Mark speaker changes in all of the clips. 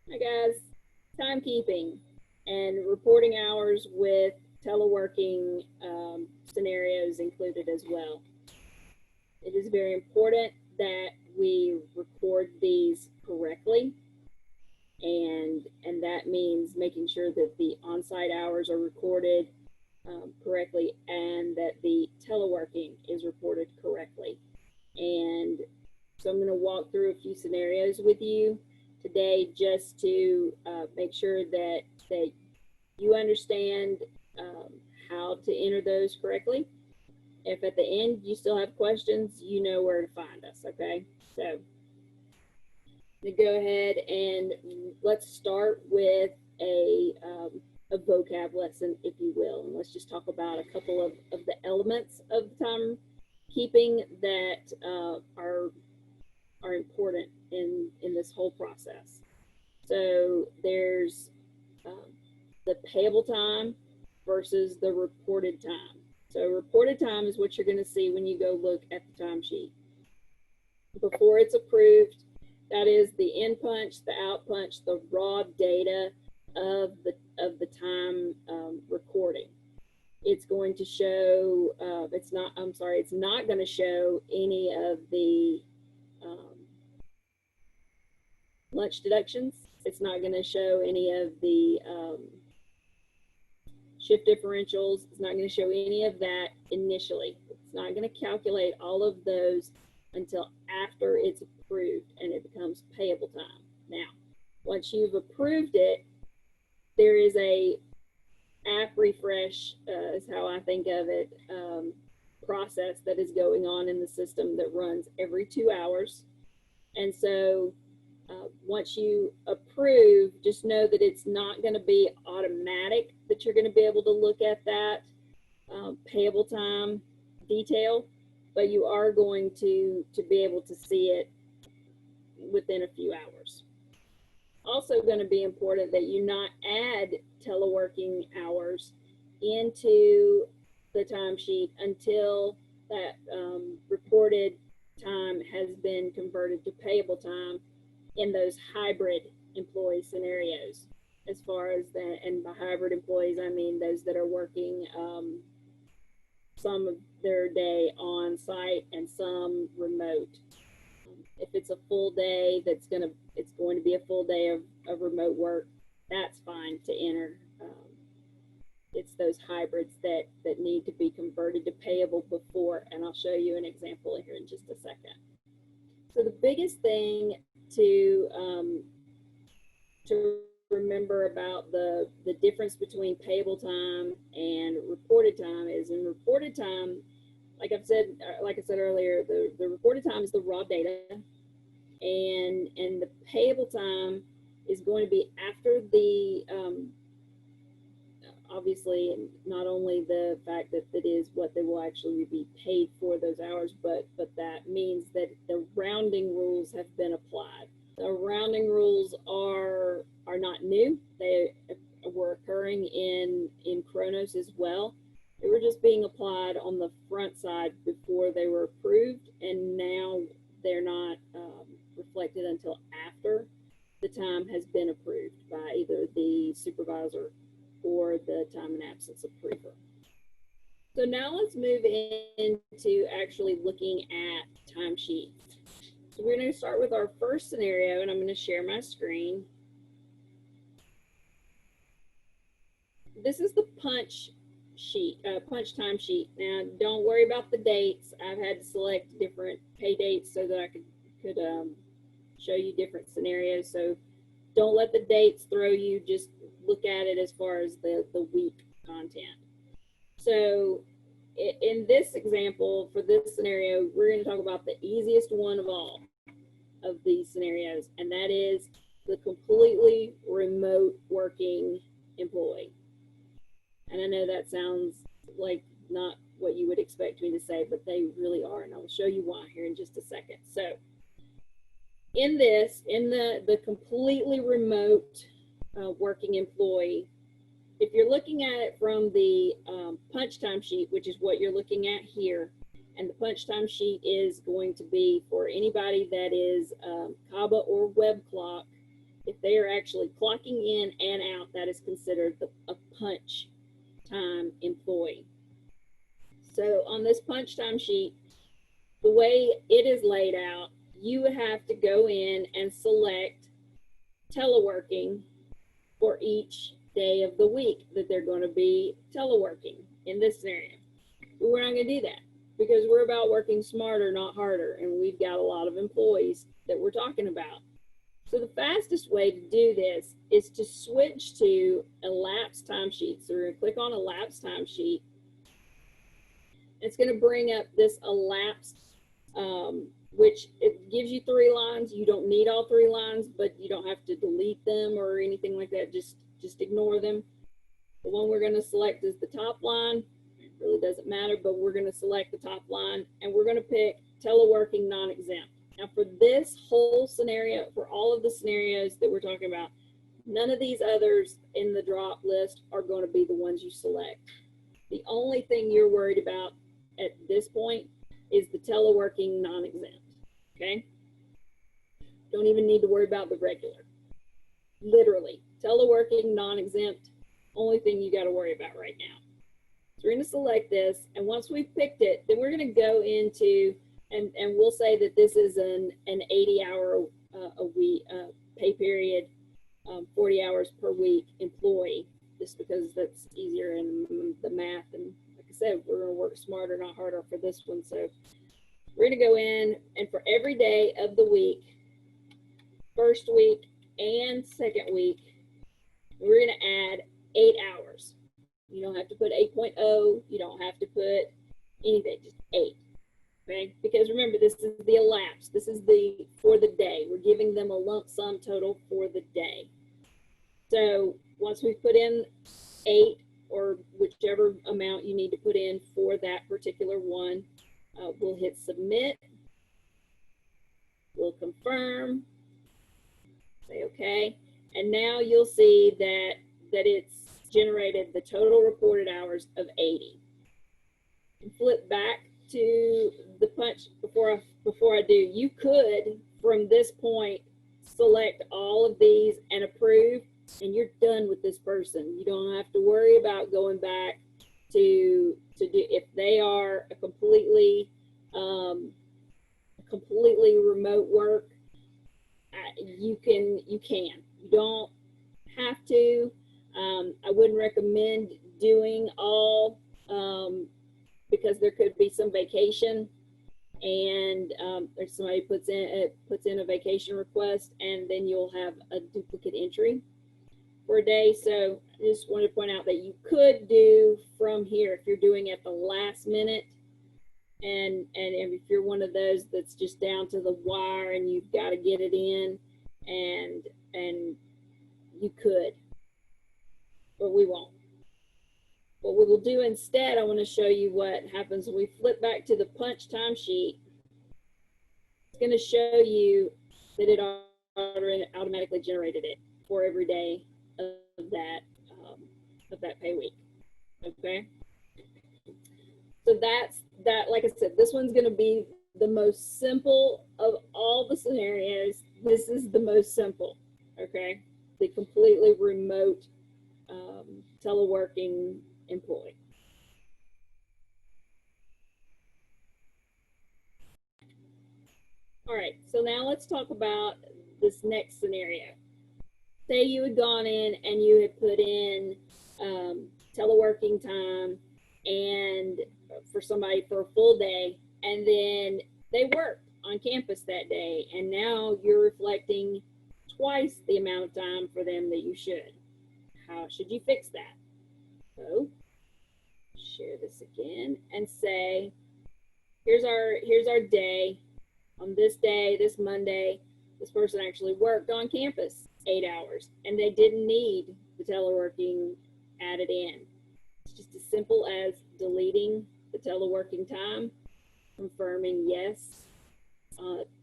Speaker 1: Hi guys, timekeeping and reporting hours with teleworking scenarios included as well. It is very important that we record these correctly, and that means making sure that the on-site hours are recorded correctly and that the teleworking is reported correctly. And so I'm going to walk through a few scenarios with you today just to make sure that you understand um, how to enter those correctly. If at the end you still have questions, you know where to find us, okay? So go ahead and let's start with a vocab lesson, if you will. And let's just talk about a couple of the elements of timekeeping that are important in this whole process. So there's the payable time versus the reported time. So reported time is what you're going to see when you go look at the timesheet. Before it's approved, that is the in punch, the out punch, the raw data of the time recording. It's going to show. It's not. I'm sorry. It's not going to show any of the lunch deductions. It's not going to show any of the shift differentials. It's not going to show any of that initially. It's not going to calculate all of those until after it's approved and it becomes payable time. Now, once you've approved it, there is a app refresh, is how I think of it, process that is going on in the system that runs every 2 hours. And so once you approve, just know that it's not going to be automatic that you're going to be able to look at that payable time detail, but you are going to be able to see it within a few hours. Also going to be important that you not add teleworking hours into the timesheet until that reported time has been converted to payable time in those hybrid employee scenarios. As far as that, and by hybrid employees, I mean those that are working some of their day on site and some remote. If it's a full day, it's going to be a full day of remote work. That's fine to enter. It's those hybrids that need to be converted to payable before, and I'll show you an example here in just a second. So the biggest thing to remember about the difference between payable time and reported time is in reported time, like I said earlier, the reported time is the raw data, and the payable time is going to be after the obviously not only the fact that it is what they will actually be paid for those hours, but that means that the rounding rules have been applied. The rounding rules are not new. They were occurring in Kronos as well. They were just being applied on the front side before they were approved, and now they're not reflected until after the time has been approved by either the supervisor or the time and absence approver. So now let's move into actually looking at timesheets. So we're going to start with our first scenario, and I'm going to share my screen. This is the punch time sheet. Now, don't worry about the dates. I've had to select different pay dates so that I could show you different scenarios. So don't let the dates throw you. Just look at it as far as the week content. So in this example, for this scenario, we're going to talk about the easiest one of all of these scenarios, and that is the completely remote working employee. And I know that sounds like not what you would expect me to say, but they really are, and I'll show you why here in just a second. So in the completely remote working employee, if you're looking at it from the punch time sheet, which is what you're looking at here, and the punch time sheet is going to be for anybody that is CABA or web clock, If they are actually clocking in and out, that is considered a punch time employee. So on this punch time sheet, the way it is laid out, you would have to go in and select teleworking for each day of the week that they're going to be teleworking in this scenario. But we're not going to do that because we're about working smarter, not harder, and we've got a lot of employees that we're talking about. So the fastest way to do this is to switch to a lapse timesheet. So we're going to click on a lapse timesheet. It's going to bring up this elapsed, which it gives you 3 lines. You don't need all 3 lines, but you don't have to delete them or anything like that. Just ignore them. The one we're going to select is the top line. It really doesn't matter, but we're going to select the top line, and we're going to pick teleworking non-exempt. Now for this whole scenario, for all of the scenarios that we're talking about, none of these others in the drop list are going to be the ones you select. The only thing you're worried about at this point is the teleworking non-exempt, okay? Don't even need to worry about the regular. Literally, teleworking non-exempt, only thing you got to worry about right now. So we're going to select this, and once we've picked it, then we're going to go into, and we'll say that this is an 80-hour a week pay period, 40 hours per week employee, just because that's easier in the math. And like I said, we're going to work smarter, not harder for this one. So we're going to go in, and for every day of the week, first week and second week, we're going to add 8 hours. You don't have to put 8.0. You don't have to put anything, just 8. Okay, because remember, this is the elapse. This is the for the day. We're giving them a lump sum total for the day. So once we put in 8 or whichever amount you need to put in for that particular one, we'll hit submit. We'll confirm. Say okay, and now you'll see that it's generated the total reported hours of 80. And flip back to the punch before I do. You could, from this point, select all of these and approve, and you're done with this person. You don't have to worry about going back to do, if they are a completely remote work. You can. You don't have to. I wouldn't recommend doing all because there could be some vacation, and there's somebody puts in a vacation request, and then you'll have a duplicate entry for a day. So I just want to point out that you could do from here if you're doing at the last minute, and if you're one of those that's just down to the wire and you've got to get it in, and you could, but we won't. What we will do instead, I want to show you what happens when we flip back to the punch timesheet. It's going to show you that it automatically generated it for every day of that pay week. Okay. So that's that. Like I said, this one's going to be the most simple of all the scenarios. This is the most simple. Okay. The completely remote teleworking employee. All right, so now let's talk about this next scenario. Say you had gone in and you had put in teleworking time and for somebody for a full day, and then they worked on campus that day, and now you're reflecting twice the amount of time for them that you should. How should you fix that? So share this again and say, here's our day. On this day, this Monday, this person actually worked on campus 8 hours, and they didn't need the teleworking added in. It's just as simple as deleting the teleworking time, confirming yes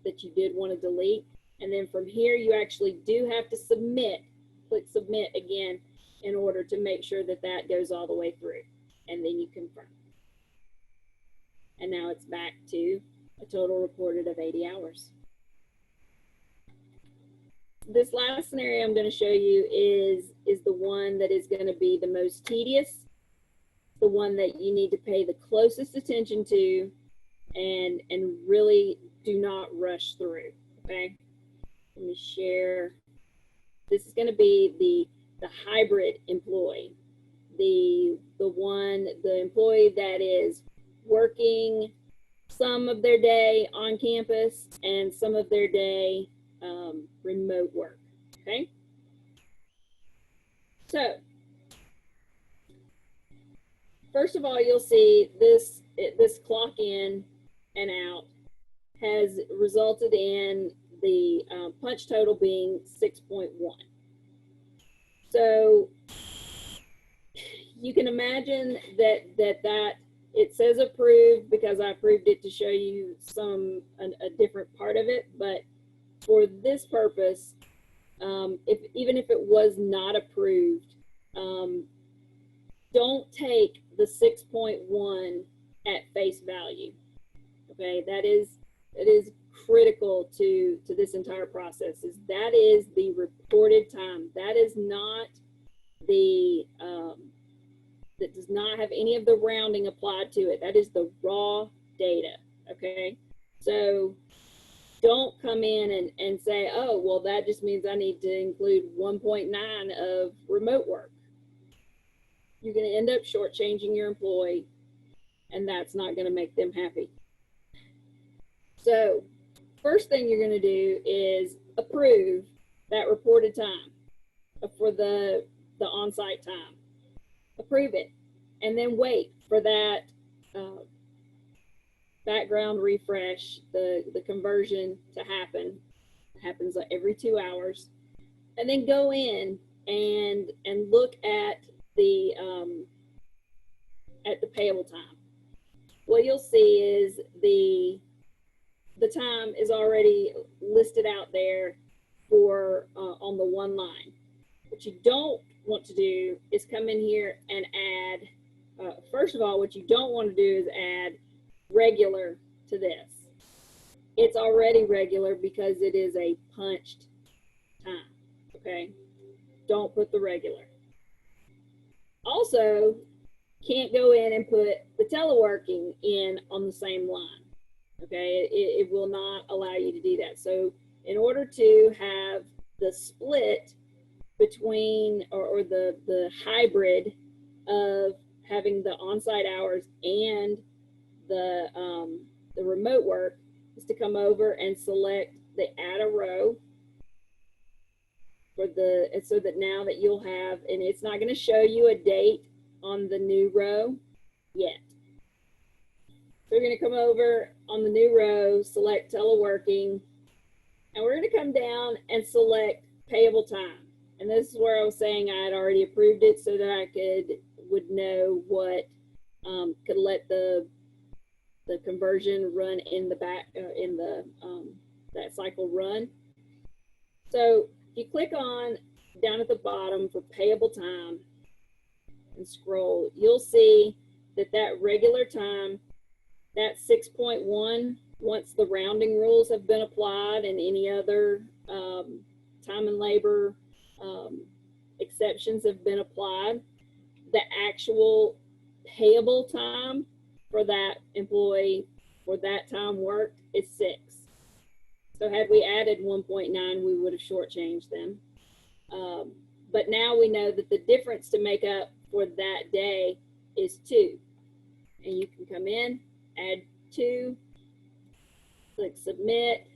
Speaker 1: that you did want to delete, and then from here you actually do have to submit. Click submit again in order to make sure that that goes all the way through, and then you confirm. And now it's back to a total reported of 80 hours. this last scenario I'm going to show you is the one that is going to be the most tedious, the one that you need to pay the closest attention to, and really do not rush through. Okay, let me share. This is going to be the hybrid employee, the employee that is working some of their day on campus and some of their day remote work. Okay, so first of all, you'll see this clock in and out has resulted in the punch total being 6.1. So you can imagine that it says approved because I approved it to show you a different part of it, but for this purpose, even if it was not approved, don't take the 6.1 at face value. Okay, that is critical to this entire process. That is the reported time. That is not the that does not have any of the rounding applied to it. That is the raw data. Okay, so don't come in and say, oh, well, that just means I need to include 1.9 of remote work. You're going to end up shortchanging your employee, and that's not going to make them happy. So first thing you're going to do is approve that reported time for the on-site time. Approve it, and then wait for that background refresh, the conversion to happen. It happens every 2 hours, and then go in and look at the payable time. What you'll see is the time is already listed out there for on the one line. What you don't want to do is come in here and add, first of all, what you don't want to do is add regular to this. It's already regular because it is a punched time, okay? Don't put the regular. Also, can't go in and put the teleworking in on the same line, okay? It will not allow you to do that. So in order to have the split between or the hybrid of having the on-site hours and the remote work is to come over and select the add a row for so that now that you'll have, and it's not going to show you a date on the new row yet. So we're going to come over on the new row, select teleworking, and we're going to come down and select payable time. And this is where I was saying I had already approved it so that I would know what could let the conversion run in the back that cycle run. So if you click on down at the bottom for payable time and scroll, you'll see that regular time, that 6.1, once the rounding rules have been applied and any other time and labor exceptions have been applied, the actual payable time for that employee for that time worked is 6. So had we added 1.9, we would have shortchanged them. But now we know that the difference to make up for that day is 2. And you can come in, add 2, click submit,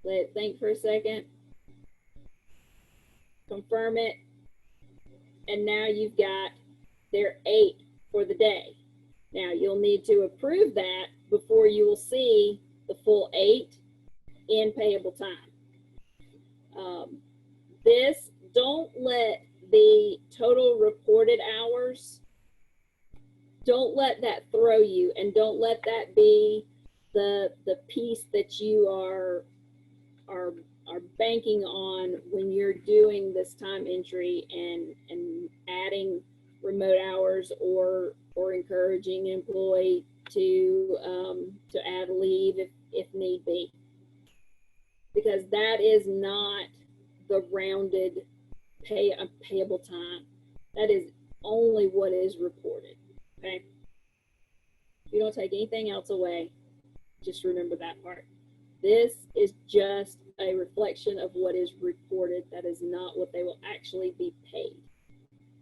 Speaker 1: let it think for a second, confirm it, and now you've got their 8 for the day. Now you'll need to approve that before you will see the full 8 in payable time. Don't let the total reported hours, don't let that throw you, and don't let that be the piece that you are banking on when you're doing this time entry and adding remote hours or encouraging an employee to add leave if need be. because that is not the rounded payable time. That is only what is reported. Okay. If you don't take anything else away, just remember that part. This is just a reflection of what is reported. That is not what they will actually be paid.